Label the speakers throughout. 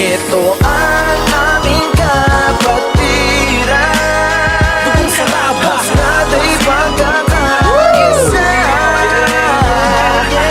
Speaker 1: Ito ang aming kapatiran,
Speaker 2: Dugong Saraba,
Speaker 1: nata'y pagkakaisa.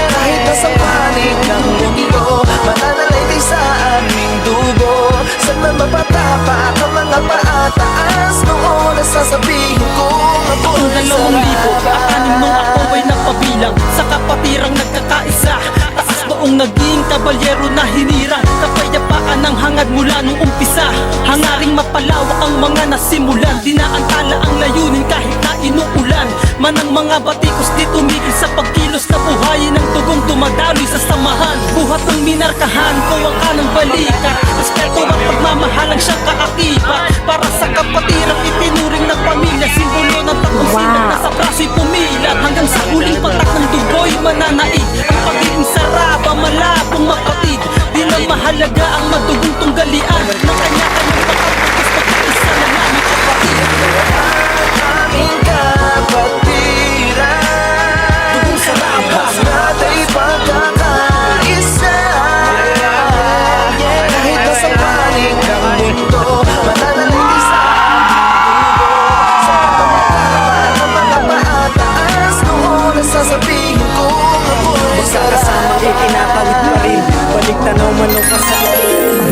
Speaker 1: Kahit nasa panig ng mundo, mananalayti sa aming dugo. Saan man mapatapak ang mga paataas, noon ang sasabihin kong ako'y
Speaker 2: Taong 2,000
Speaker 1: Saraba.
Speaker 2: at 6 nung ako ay nagpabilang sa kapatirang nagkakaisa. Taas noong naging kabalyero na hinirang, kapayapaan ang hangad mula nung umpisa. Hangaring mapalawak ang mga nasimulan, dinaantala ang layunin kahit na inuulan. Manang mga batikos di tumigil sa pagkilos na buhayin ng tugong dumadaloy sa samahan. Buhat ng minarkahan ko ang kanang balikat, respeto at pagmamahalang siyang kaakibat. Para sa kapatirang itinuring ng pamilya, simbolo ng tapusinag na sa braso'y pumilat. Hanggang sa huling patak ng dugo'y mananaig, ang pagiging Saraba malabong makatid. Di na mahalaga ang madugong tunggalian ng kanya-kanyang pagkapagos, pagkaisa na namin kapatid.
Speaker 1: Aming kapatiran,
Speaker 2: Dugong Saraba,
Speaker 1: nata'y pagkakaisa. Kahit nasa panig ng mundo, mananalayti sa aming dugo. Sa pagmamatapak ang mga paataas, noon ang sasabihin kong ako'y
Speaker 3: Magkakasamang itinatawid pa rin, balik tanaw manong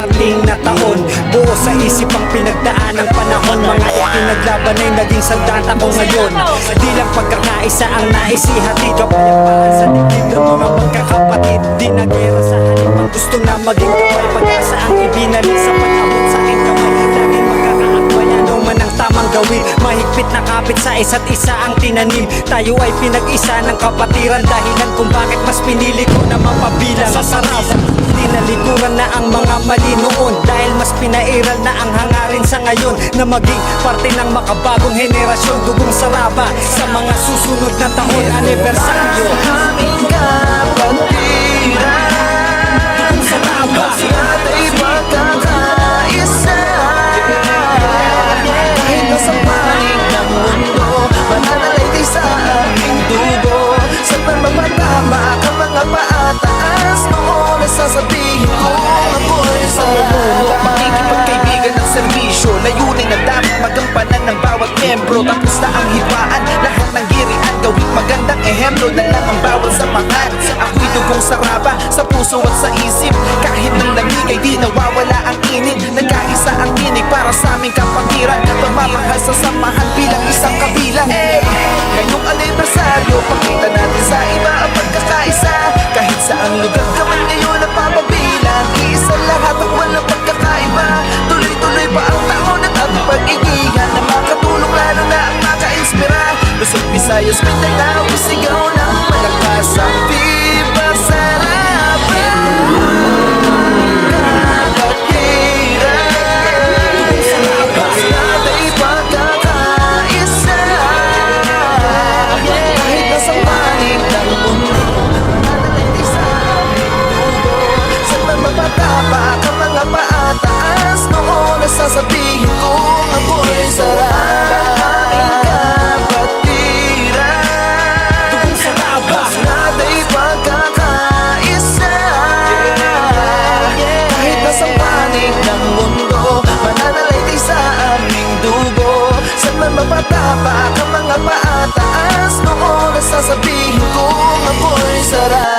Speaker 3: ating na taon. Buo sa isip ang pinagdaan ng panahon, mga itinaglaban ay naging sandata ko ngayon. Di lang pagkakaisa ang naisihatid, kapayapaan sa dibdib ng mga magkakapatid. Di na gera sa halip ang gusto na maging gabay, pag-asa ang ibinalik sa panahon sa aking kamay. Laging magkakaakbay, ano man ang tamang gawin, mahigpit na kapit sa isa't isa ang tinanim. Tayo ay pinag-isa ng kapatiran, dahilan kung bakit mas pinili ko na mapabilang sa Saraba. Tinalikuran na ang mga mali noon, dahil mas pinairal na ang hangarin sa ngayon, na maging parte ng makabagong henerasyon. Dugong Saraba sa mga susunod na taon, anibersaryo.
Speaker 1: aming kapatiran,
Speaker 2: Dugong Saraba,
Speaker 1: nata'y pagkakaisa. Kahit nasa panig ng mundo, mananalayti sa aming dugo. Saan man mapatapak ang mga paataas, noon ang sasabihin kong ako'y Saraba. Makikipagkaibigan ng serbisyo, layunin na dapat magampanan ng bawat membro. Tapos na ang hibaan, lahat ng girian, gawing magandang ehemplo na lang ang bawat samahan. Ako'y dugong Saraba sa puso at sa isip, kahit nang lamig ay di nawawala ang init. Nagkaisa ang tinig para sa aming kapatiran, pagmamahal sa samahan bilang isang kabilang. Ngayong anibersaryo, pakita natin sa iba ang pagkakaisa. Kahit saang lugar ka man ngayon napapabilang, iisa lahat at walang pagkakaiba. Tuloy-tuloy pa ang taon at ang pag-igihan, na makatulong lalo na ang maka-inspira. Luzon, Visayas, Mindanao, isigaw ng malakas ang Viva Saraba. Nata'y pagkakaisa. Kahit nasa panig ng mundo, mananalayti sa aming dugo. Saan man mapatapak ang mga paataas, noon ang sasabihin kong ako'y Saraba. Aming kapatiran,
Speaker 2: Dugong Saraba,
Speaker 1: nata'y pagkakaisa. Kahit nasa panig ng mundo, mananalayti sa aming dugo. Saan man mapatapak ang mga paataas, noon ang sasabihin kong ako'y Saraba.